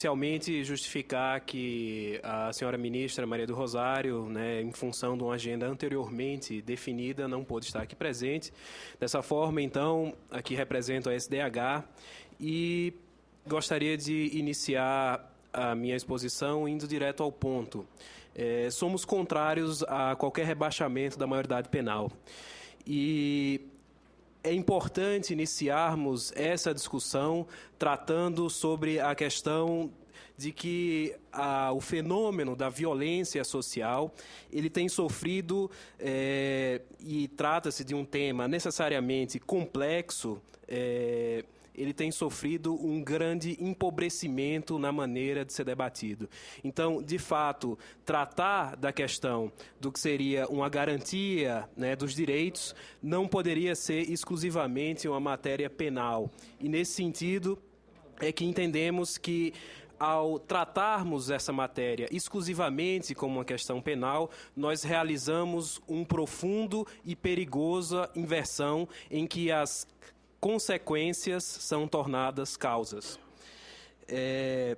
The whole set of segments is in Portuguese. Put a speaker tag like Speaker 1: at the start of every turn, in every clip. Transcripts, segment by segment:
Speaker 1: Inicialmente, justificar que a senhora ministra Maria do Rosário, em função de uma agenda anteriormente definida, não pôde estar aqui presente. Dessa forma, então, aqui represento a SDH e gostaria de iniciar a minha exposição indo direto ao ponto. Somos contrários a qualquer rebaixamento da maioridade penal. E é importante iniciarmos essa discussão tratando sobre a questão de que o fenômeno da violência social ele tem sofrido, e trata-se de um tema necessariamente complexo, ele tem sofrido um grande empobrecimento na maneira de ser debatido. Então, de fato, tratar da questão do que seria uma garantia, dos direitos não poderia ser exclusivamente uma matéria penal. E, nesse sentido, é que entendemos que, ao tratarmos essa matéria exclusivamente como uma questão penal, nós realizamos um profundo e perigosa inversão em que as consequências são tornadas causas. E,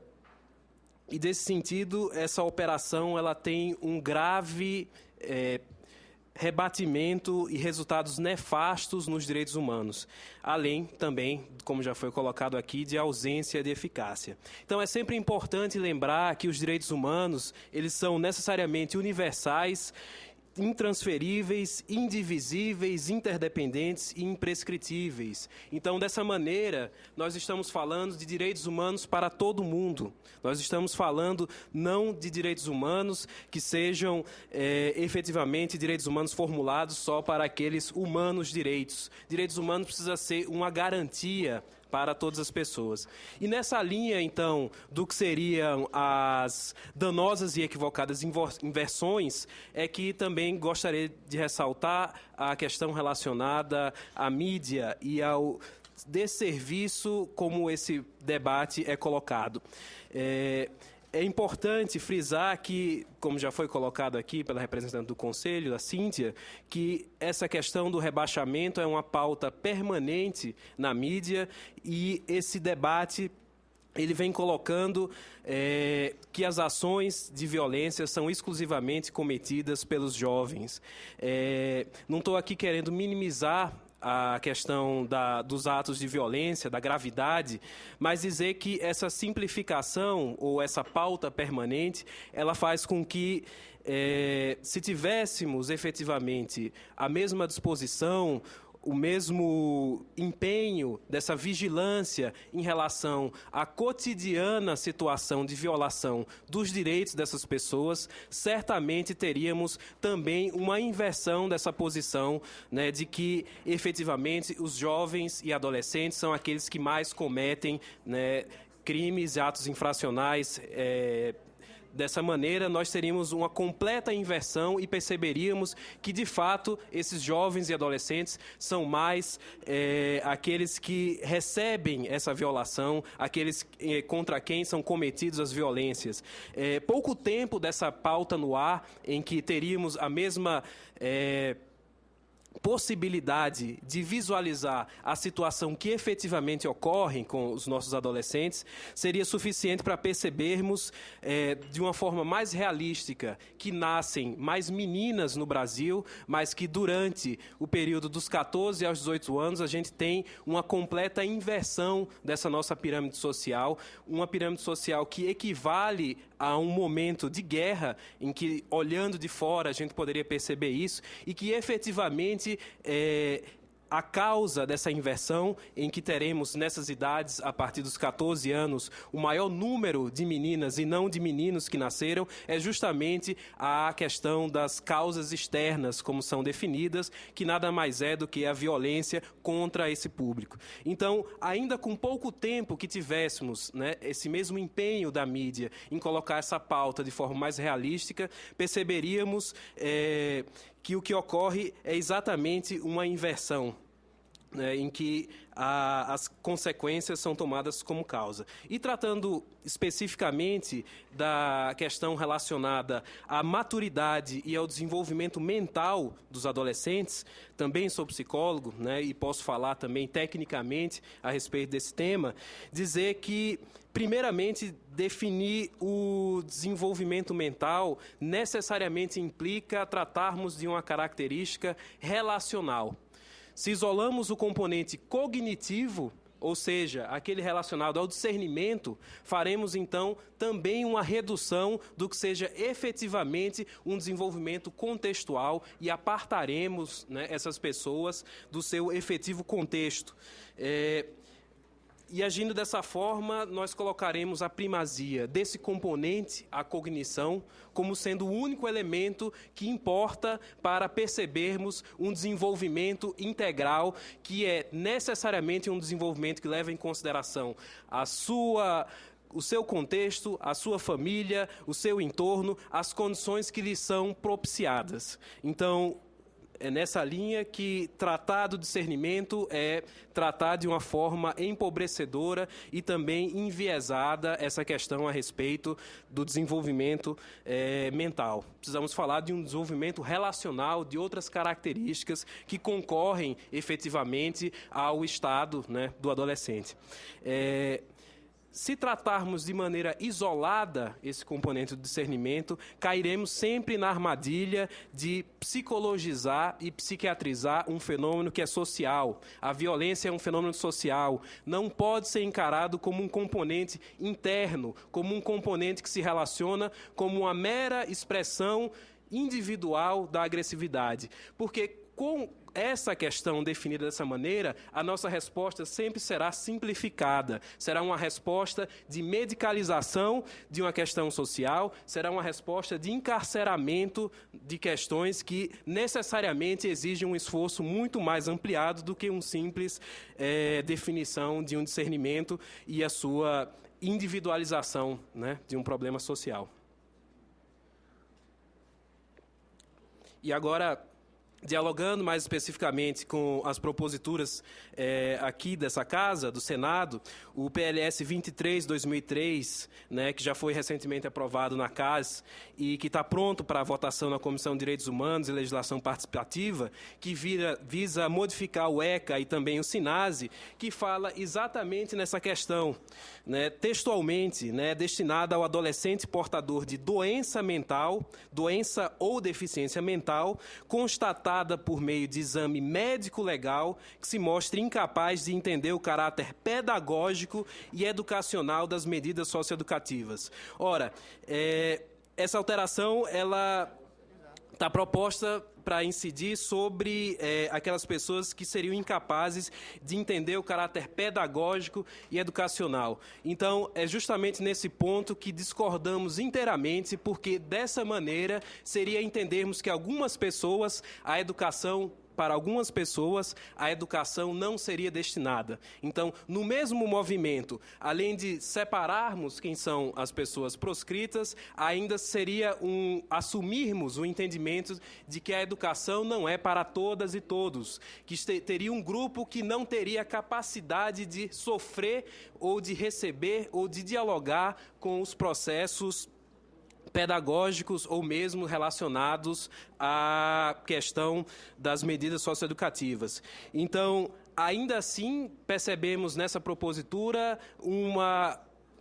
Speaker 1: desse sentido, essa operação ela tem um grave rebatimento e resultados nefastos nos direitos humanos, além também, como já foi colocado aqui, de ausência de eficácia. Então, é sempre importante lembrar que os direitos humanos eles são necessariamente universais, intransferíveis, indivisíveis, interdependentes e imprescritíveis. Então, dessa maneira, nós estamos falando de direitos humanos para todo mundo. Nós estamos falando não de direitos humanos que sejam efetivamente direitos humanos formulados só para aqueles humanos direitos. Direitos humanos precisa ser uma garantia para todas as pessoas. E nessa linha, então, do que seriam as danosas e equivocadas inversões, é que também gostaria de ressaltar a questão relacionada à mídia e ao desserviço como esse debate é colocado. É importante frisar que, como já foi colocado aqui pela representante do Conselho, a Cíntia, que essa questão do rebaixamento é uma pauta permanente na mídia e esse debate ele vem colocando que as ações de violência são exclusivamente cometidas pelos jovens. Não estou aqui querendo minimizar a questão dos atos de violência, da gravidade, mas dizer que essa simplificação ou essa pauta permanente, ela faz com que, se tivéssemos efetivamente a mesma disposição, o mesmo empenho dessa vigilância em relação à cotidiana situação de violação dos direitos dessas pessoas, certamente teríamos também uma inversão dessa posição, de que, efetivamente, os jovens e adolescentes são aqueles que mais cometem, crimes e atos infracionais. Dessa maneira, nós teríamos uma completa inversão e perceberíamos que, de fato, esses jovens e adolescentes são mais aqueles que recebem essa violação, aqueles contra quem são cometidas as violências. Pouco tempo dessa pauta no ar, em que teríamos a mesma possibilidade de visualizar a situação que efetivamente ocorre com os nossos adolescentes, seria suficiente para percebermos de uma forma mais realística que nascem mais meninas no Brasil, mas que durante o período dos 14 aos 18 anos a gente tem uma completa inversão dessa nossa pirâmide social, uma pirâmide social que equivale a um momento de guerra, em que, olhando de fora, a gente poderia perceber isso, e que efetivamente a causa dessa inversão, em que teremos nessas idades, a partir dos 14 anos, o maior número de meninas e não de meninos que nasceram, é justamente a questão das causas externas, como são definidas, que nada mais é do que a violência contra esse público. Então, ainda com pouco tempo que tivéssemos, esse mesmo empenho da mídia em colocar essa pauta de forma mais realística, perceberíamos que o que ocorre é exatamente uma inversão. em que as consequências são tomadas como causa. E tratando especificamente da questão relacionada à maturidade e ao desenvolvimento mental dos adolescentes, também sou psicólogo, e posso falar também tecnicamente a respeito desse tema, dizer que, primeiramente, definir o desenvolvimento mental necessariamente implica tratarmos de uma característica relacional. Se isolamos o componente cognitivo, ou seja, aquele relacionado ao discernimento, faremos então também uma redução do que seja efetivamente um desenvolvimento contextual e apartaremos essas pessoas do seu efetivo contexto. E agindo dessa forma, nós colocaremos a primazia desse componente, a cognição, como sendo o único elemento que importa para percebermos um desenvolvimento integral, que é necessariamente um desenvolvimento que leva em consideração o seu contexto, a sua família, o seu entorno, as condições que lhe são propiciadas. Então, é nessa linha que tratar do discernimento é tratar de uma forma empobrecedora e também enviesada essa questão a respeito do desenvolvimento mental. Precisamos falar de um desenvolvimento relacional, de outras características que concorrem efetivamente ao estado do adolescente. Se tratarmos de maneira isolada esse componente do discernimento, cairemos sempre na armadilha de psicologizar e psiquiatrizar um fenômeno que é social. A violência é um fenômeno social, não pode ser encarado como um componente interno, como um componente que se relaciona como uma mera expressão individual da agressividade. Porque com essa questão definida dessa maneira, a nossa resposta sempre será simplificada. Será uma resposta de medicalização de uma questão social, será uma resposta de encarceramento de questões que necessariamente exigem um esforço muito mais ampliado do que uma simples definição de um discernimento e a sua individualização de um problema social. E agora, dialogando mais especificamente com as proposituras aqui dessa Casa, do Senado, o PLS 23/2003, que já foi recentemente aprovado na CAS e que está pronto para votação na Comissão de Direitos Humanos e Legislação Participativa, que visa modificar o ECA e também o SINASE, que fala exatamente nessa questão, textualmente, destinada ao adolescente portador de doença mental, doença ou deficiência mental, constatada por meio de exame médico-legal que se mostre incapaz de entender o caráter pedagógico e educacional das medidas socioeducativas. Ora, essa alteração ela está proposta para incidir sobre aquelas pessoas que seriam incapazes de entender o caráter pedagógico e educacional. Então, é justamente nesse ponto que discordamos inteiramente, porque dessa maneira seria entendermos que para algumas pessoas, a educação não seria destinada. Então, no mesmo movimento, além de separarmos quem são as pessoas proscritas, ainda seria assumirmos o entendimento de que a educação não é para todas e todos, que teria um grupo que não teria capacidade de sofrer ou de receber ou de dialogar com os processos pedagógicos ou mesmo relacionados à questão das medidas socioeducativas. Então, ainda assim, percebemos nessa propositura uma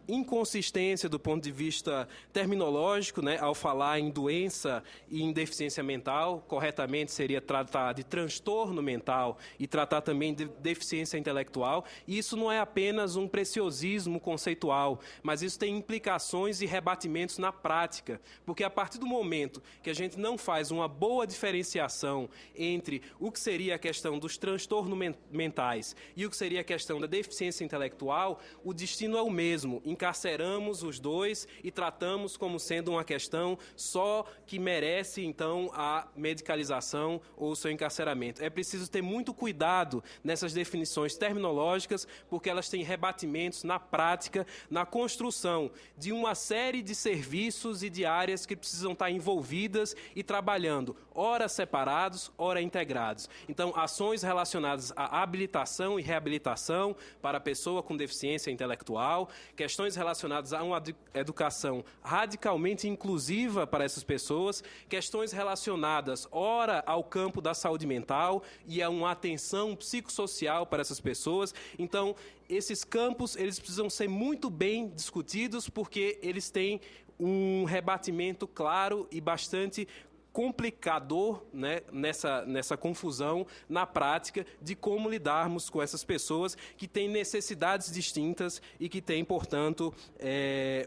Speaker 1: inconsistência do ponto de vista terminológico, ao falar em doença e em deficiência mental. Corretamente seria tratar de transtorno mental e tratar também de deficiência intelectual. E isso não é apenas um preciosismo conceitual, mas isso tem implicações e rebatimentos na prática, porque a partir do momento que a gente não faz uma boa diferenciação entre o que seria a questão dos transtornos mentais e o que seria a questão da deficiência intelectual, o destino é o mesmo. Encarceramos os dois e tratamos como sendo uma questão só que merece, então, a medicalização ou o seu encarceramento. É preciso ter muito cuidado nessas definições terminológicas, porque elas têm rebatimentos na prática, na construção de uma série de serviços e de áreas que precisam estar envolvidas e trabalhando, ora separados, ora integrados. Então, ações relacionadas à habilitação e reabilitação para a pessoa com deficiência intelectual, questões relacionadas a uma educação radicalmente inclusiva para essas pessoas, questões relacionadas, ora, ao campo da saúde mental e a uma atenção psicossocial para essas pessoas. Então, esses campos, eles precisam ser muito bem discutidos, porque eles têm um rebatimento claro e bastante complicador, né, nessa confusão na prática de como lidarmos com essas pessoas que têm necessidades distintas e que têm, portanto,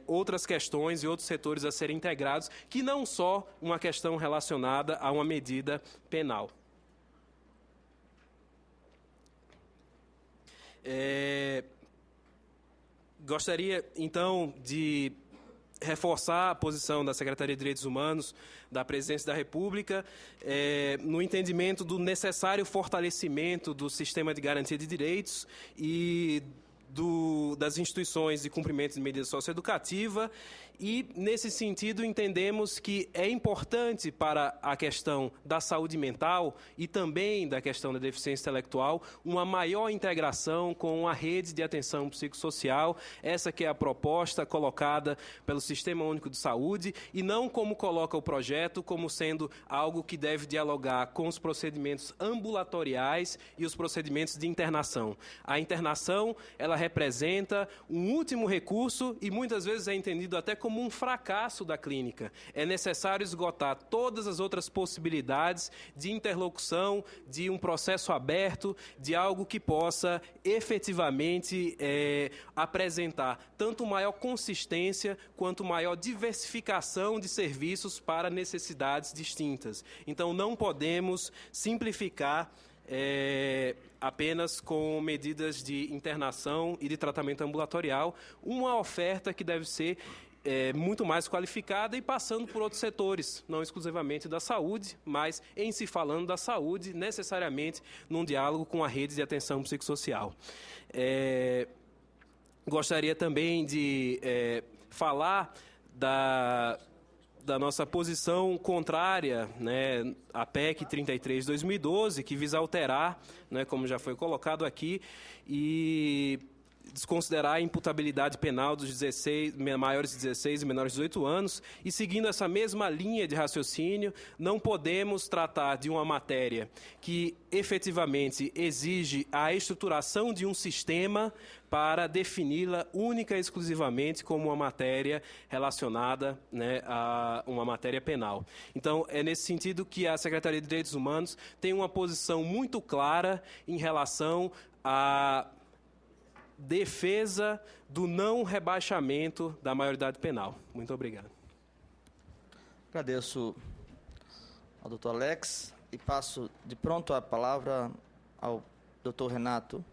Speaker 1: outras questões e outros setores a serem integrados, que não só uma questão relacionada a uma medida penal. Gostaria, então, de reforçar a posição da Secretaria de Direitos Humanos, da Presidência da República, no entendimento do necessário fortalecimento do sistema de garantia de direitos e das instituições de cumprimento de medida socioeducativa, e, nesse sentido, entendemos que é importante para a questão da saúde mental e também da questão da deficiência intelectual uma maior integração com a rede de atenção psicossocial, essa que é a proposta colocada pelo Sistema Único de Saúde, e não como coloca o projeto, como sendo algo que deve dialogar com os procedimentos ambulatoriais e os procedimentos de internação. A internação, ela representa um último recurso e muitas vezes é entendido até como um fracasso da clínica. É necessário esgotar todas as outras possibilidades de interlocução, de um processo aberto, de algo que possa efetivamente apresentar tanto maior consistência quanto maior diversificação de serviços para necessidades distintas. Então, não podemos simplificar apenas com medidas de internação e de tratamento ambulatorial, uma oferta que deve ser muito mais qualificada e passando por outros setores, não exclusivamente da saúde, mas em se falando da saúde, necessariamente num diálogo com a rede de atenção psicossocial. Gostaria também de falar da nossa posição contrária, né, à PEC 33 de 2012, que visa alterar, né, como já foi colocado aqui, e desconsiderar a imputabilidade penal dos maiores de 16 e menores de 18 anos, e seguindo essa mesma linha de raciocínio, não podemos tratar de uma matéria que efetivamente exige a estruturação de um sistema para defini-la única e exclusivamente como uma matéria relacionada, né, a uma matéria penal. Então, é nesse sentido que a Secretaria de Direitos Humanos tem uma posição muito clara em relação à defesa do não rebaixamento da maioridade penal. Muito obrigado.
Speaker 2: Agradeço ao doutor Alex e passo de pronto a palavra ao doutor Renato